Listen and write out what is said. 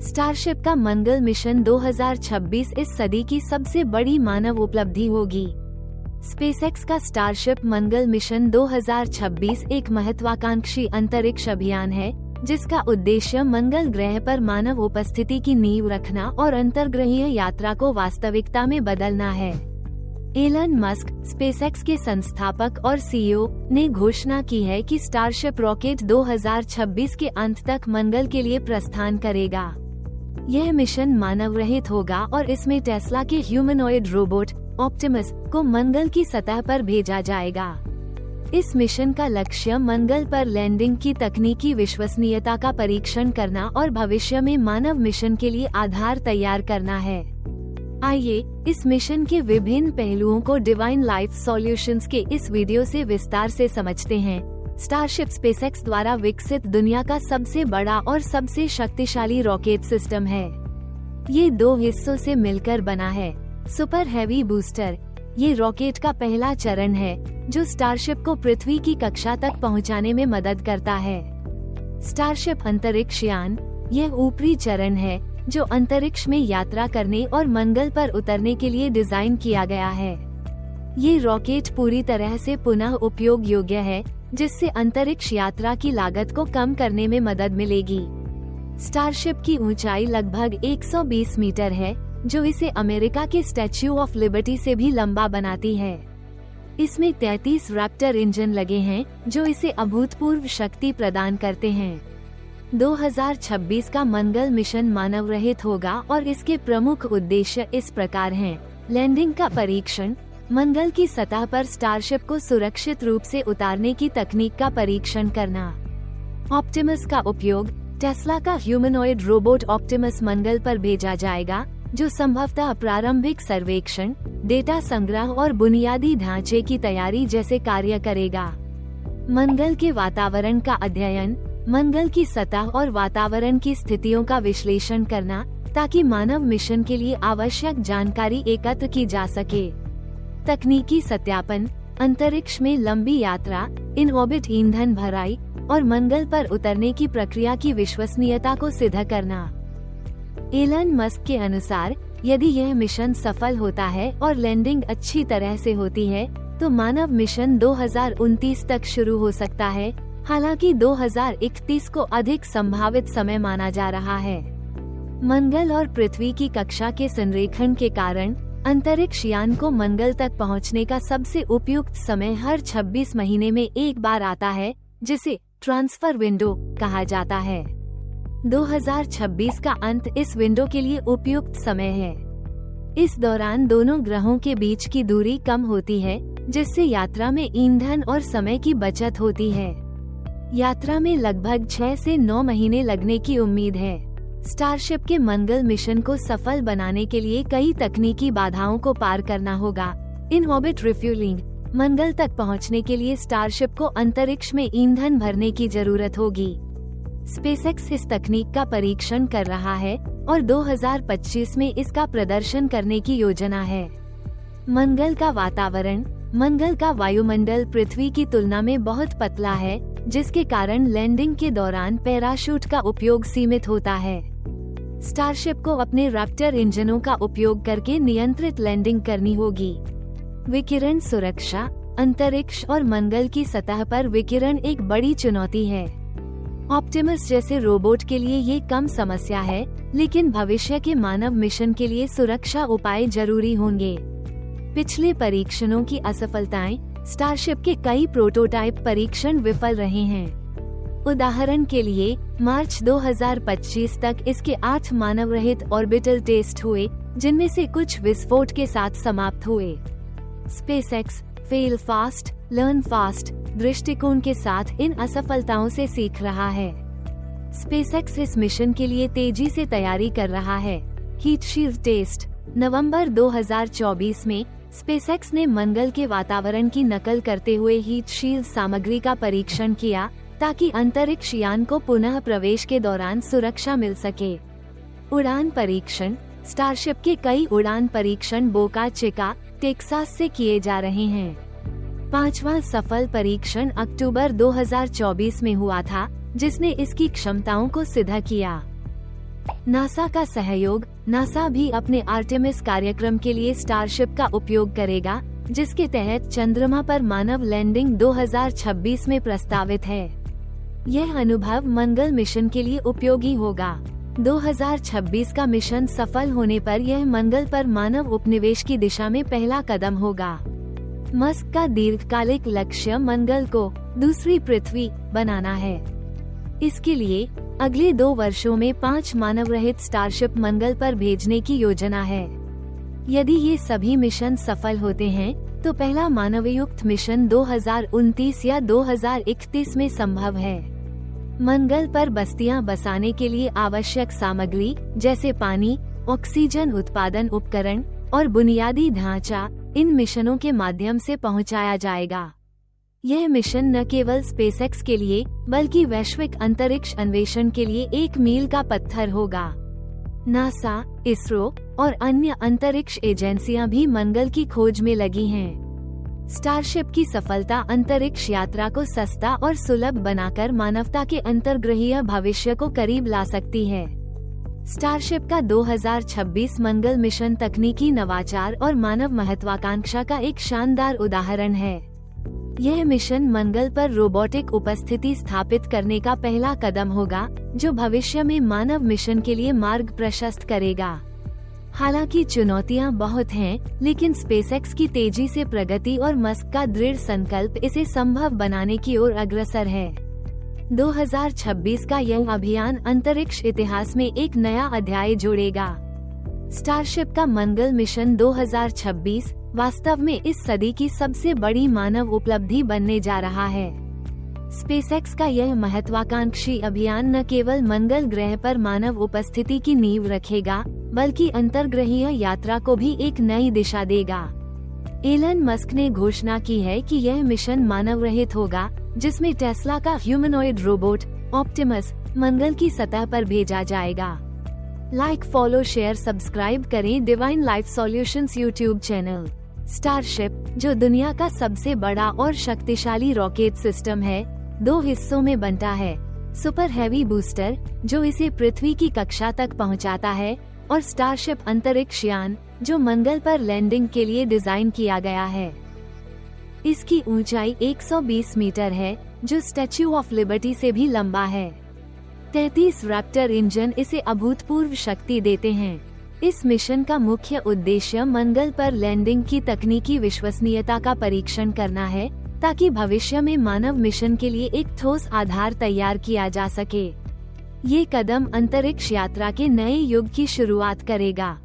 Starship का मंगल mission 2026 इस सदी की सबसे बड़ी मानव उपलब्धि होगी। स्पेसएक्स का स्टारशिप मंगल मिशन 2026 एक महत्वाकांक्षी अंतरिक्ष अभियान है, जिसका उद्देश्य मंगल ग्रह पर मानव उपस्थिति की नींव रखना और अंतर्ग्रहीय यात्रा को वास्तविकता में बदलना है। एलन मस्क, स्पेसएक्स के संस्थापक और सीईओ, ने घोषणा की है कि स्टारशिप रॉकेट 2026 के अंत तक मंगल के लिए प्रस्थान करेगा। यह मिशन मानव रहित होगा और इसमें टेस्ला के ह्यूमनॉइड रोबोट ऑप्टिमस को मंगल की सतह पर भेजा जाएगा। इस मिशन का लक्ष्य मंगल पर लैंडिंग की तकनीकी विश्वसनीयता का परीक्षण करना और भविष्य में मानव मिशन के लिए आधार तैयार करना है। आइए इस मिशन के विभिन्न पहलुओं को डिवाइन लाइफ सॉल्यूशंस के इस वीडियो से विस्तार से समझते हैं। स्टारशिप स्पेसएक्स द्वारा विकसित दुनिया का सबसे बड़ा और सबसे शक्तिशाली रॉकेट सिस्टम है। ये 2 हिस्सों से मिलकर बना है। सुपर हैवी बूस्टर, ये रॉकेट का पहला चरण है जो स्टारशिप को पृथ्वी की कक्षा तक पहुंचाने में मदद करता है। स्टारशिप अंतरिक्ष यान, यह ऊपरी चरण है जो अंतरिक्ष में यात्रा करने और मंगल पर उतरने के लिए डिजाइन किया गया है। ये रॉकेट पूरी तरह से पुनः उपयोग योग्य है, जिससे अंतरिक्ष यात्रा की लागत को कम करने में मदद मिलेगी। स्टारशिप की ऊंचाई लगभग 120 मीटर है, जो इसे अमेरिका के स्टैच्यू ऑफ लिबर्टी से भी लंबा बनाती है। इसमें 33 रैप्टर इंजन लगे हैं, जो इसे अभूतपूर्व शक्ति प्रदान करते हैं। 2026 का मंगल मिशन मानव रहित होगा और इसके प्रमुख उद्देश्य इस प्रकार हैं। लैंडिंग का परीक्षण, मंगल की सतह पर स्टारशिप को सुरक्षित रूप से उतारने की तकनीक का परीक्षण करना। ऑप्टिमस का उपयोग, टेस्ला का ह्यूमनॉइड रोबोट ऑप्टिमस मंगल पर भेजा जाएगा, जो संभवतः प्रारंभिक सर्वेक्षण, डेटा संग्रह और बुनियादी ढांचे की तैयारी जैसे कार्य करेगा। मंगल के वातावरण का अध्ययन, मंगल की सतह और वातावरण की स्थितियों का विश्लेषण करना, ताकि मानव मिशन के लिए आवश्यक जानकारी एकत्र की जा सके। तकनीकी सत्यापन, अंतरिक्ष में लंबी यात्रा, इन ऑर्बिट ईंधन भराई और मंगल पर उतरने की प्रक्रिया की विश्वसनीयता को सिद्ध करना। एलन मस्क के अनुसार, यदि यह मिशन सफल होता है और लैंडिंग अच्छी तरह से होती है, तो मानव मिशन 2029 तक शुरू हो सकता है। हालांकि 2031 को अधिक संभावित समय माना जा रहा है। मंगल और पृथ्वी की कक्षा के संरेखण के कारण अंतरिक्ष यान को मंगल तक पहुंचने का सबसे उपयुक्त समय हर 26 महीने में एक बार आता है, जिसे ट्रांसफर विंडो कहा जाता है। 2026 का अंत इस विंडो के लिए उपयुक्त समय है। इस दौरान दोनों ग्रहों के बीच की दूरी कम होती है, जिससे यात्रा में ईंधन और समय की बचत होती है। यात्रा में लगभग 6 से 9 महीने लगने की उम्मीद है। स्टारशिप के मंगल मिशन को सफल बनाने के लिए कई तकनीकी बाधाओं को पार करना होगा। इन ऑर्बिट रिफ्यूलिंग, मंगल तक पहुंचने के लिए स्टारशिप को अंतरिक्ष में ईंधन भरने की जरूरत होगी। स्पेसएक्स इस तकनीक का परीक्षण कर रहा है और 2025 में इसका प्रदर्शन करने की योजना है। मंगल का वातावरण, मंगल का वायुमंडल पृथ्वी की तुलना में बहुत पतला है, जिसके कारण लैंडिंग के दौरान पैराशूट का उपयोग सीमित होता है। स्टारशिप को अपने रैप्टर इंजनों का उपयोग करके नियंत्रित लैंडिंग करनी होगी। विकिरण सुरक्षा, अंतरिक्ष और मंगल की सतह पर विकिरण एक बड़ी चुनौती है। ऑप्टिमस जैसे रोबोट के लिए ये कम समस्या है, लेकिन भविष्य के मानव मिशन के लिए सुरक्षा उपाय जरूरी होंगे। पिछले परीक्षणों की असफलताएं, स्टारशिप के कई प्रोटोटाइप परीक्षण विफल रहे हैं। उदाहरण के लिए, मार्च 2025 तक इसके 8 मानव रहित ऑर्बिटल टेस्ट हुए, जिनमें से कुछ विस्फोट के साथ समाप्त हुए। SpaceX fail fast, learn fast दृष्टिकोण के साथ इन असफलताओं से सीख रहा है। स्पेसएक्स इस मिशन के लिए तेजी से तैयारी कर रहा है। हीट शील्ड टेस्ट, नवंबर 2024 में स्पेसएक्स ने मंगल के वातावरण की नकल करते हुए हीट शील्ड सामग्री का परीक्षण किया, ताकि अंतरिक्ष यान को पुनः प्रवेश के दौरान सुरक्षा मिल सके। उड़ान परीक्षण, स्टारशिप के कई उड़ान परीक्षण बोका चिका, टेक्सास से किए जा रहे हैं। 5वां सफल परीक्षण अक्टूबर 2024 में हुआ था, जिसने इसकी क्षमताओं को सिद्ध किया। नासा का सहयोग। नासा भी अपने आर्टेमिस कार्यक्रम के लिए स्टारशिप का उपयोग करेगा, जिसके तहत चंद्रमा पर मानव लैंडिंग 2026 में प्रस्तावित है। यह अनुभव मंगल मिशन के लिए उपयोगी होगा। 2026 का मिशन सफल होने पर यह मंगल पर मानव उपनिवेश की दिशा में पहला कदम होगा। मस्क का दीर्घकालिक लक्ष्य मंगल को दूसरी पृथ्वी बनाना है। इसके लिए अगले 2 वर्षों में 5 मानव रहित स्टारशिप मंगल पर भेजने की योजना है। यदि ये सभी मिशन सफल होते हैं, तो पहला मानवयुक्त मिशन 2029 या 2031 में संभव है। मंगल पर बस्तियां बसाने के लिए आवश्यक सामग्री जैसे पानी, ऑक्सीजन उत्पादन उपकरण और बुनियादी ढांचा इन मिशनों के माध्यम से पहुंचाया जाएगा। यह मिशन न केवल स्पेसएक्स के लिए बल्कि वैश्विक अंतरिक्ष अन्वेषण के लिए एक मील का पत्थर होगा। नासा, इसरो और अन्य अंतरिक्ष एजेंसियां भी मंगल की खोज में लगी हैं। स्टारशिप की सफलता अंतरिक्ष यात्रा को सस्ता और सुलभ बनाकर मानवता के अंतर्ग्रहीय भविष्य को करीब ला सकती है। स्टारशिप का 2026 मंगल मिशन तकनीकी नवाचार और मानव महत्वाकांक्षा का एक शानदार उदाहरण है। यह मिशन मंगल पर रोबोटिक उपस्थिति स्थापित करने का पहला कदम होगा, जो भविष्य में मानव मिशन के लिए मार्ग प्रशस्त करेगा। हालांकि चुनौतियां बहुत हैं, लेकिन स्पेसएक्स की तेजी से प्रगति और मस्क का दृढ़ संकल्प इसे संभव बनाने की ओर अग्रसर है। 2026 का यह अभियान अंतरिक्ष इतिहास में एक नया अध्याय जोड़ेगा। स्टारशिप का मंगल मिशन 2026 वास्तव में इस सदी की सबसे बड़ी मानव उपलब्धि बनने जा रहा है। स्पेसएक्स का यह महत्वाकांक्षी अभियान न केवल मंगल ग्रह पर मानव उपस्थिति की नींव रखेगा, बल्कि अंतर्ग्रहीय यात्रा को भी एक नई दिशा देगा। एलन मस्क ने घोषणा की है कि यह मिशन मानव रहित होगा, जिसमें टेस्ला का ह्यूमनॉइड रोबोट ऑप्टिमस मंगल की सतह पर भेजा जाएगा। लाइक, फॉलो, शेयर, सब्सक्राइब करें divine life solutions YouTube channel. Starship, जो दुनिया का सबसे बड़ा और शक्तिशाली रॉकेट सिस्टम है, 2 हिस्सों में बंटा है। सुपर हैवी बूस्टर, जो इसे पृथ्वी की कक्षा तक पहुंचाता है, और स्टारशिप अंतरिक्ष यान, जो मंगल पर लैंडिंग के लिए डिजाइन किया गया है। इसकी ऊंचाई 120 मीटर है, जो स्टैच्यू ऑफ लिबर्टी से भी लंबा है। 33 रैप्टर इंजन इसे अभूतपूर्व शक्ति देते हैं। इस मिशन का मुख्य उद्देश्य मंगल पर लैंडिंग की तकनीकी विश्वसनीयता का परीक्षण करना है, ताकि भविष्य में मानव मिशन के लिए एक ठोस आधार तैयार किया जा सके। ये कदम अंतरिक्ष यात्रा के नए युग की शुरुआत करेगा।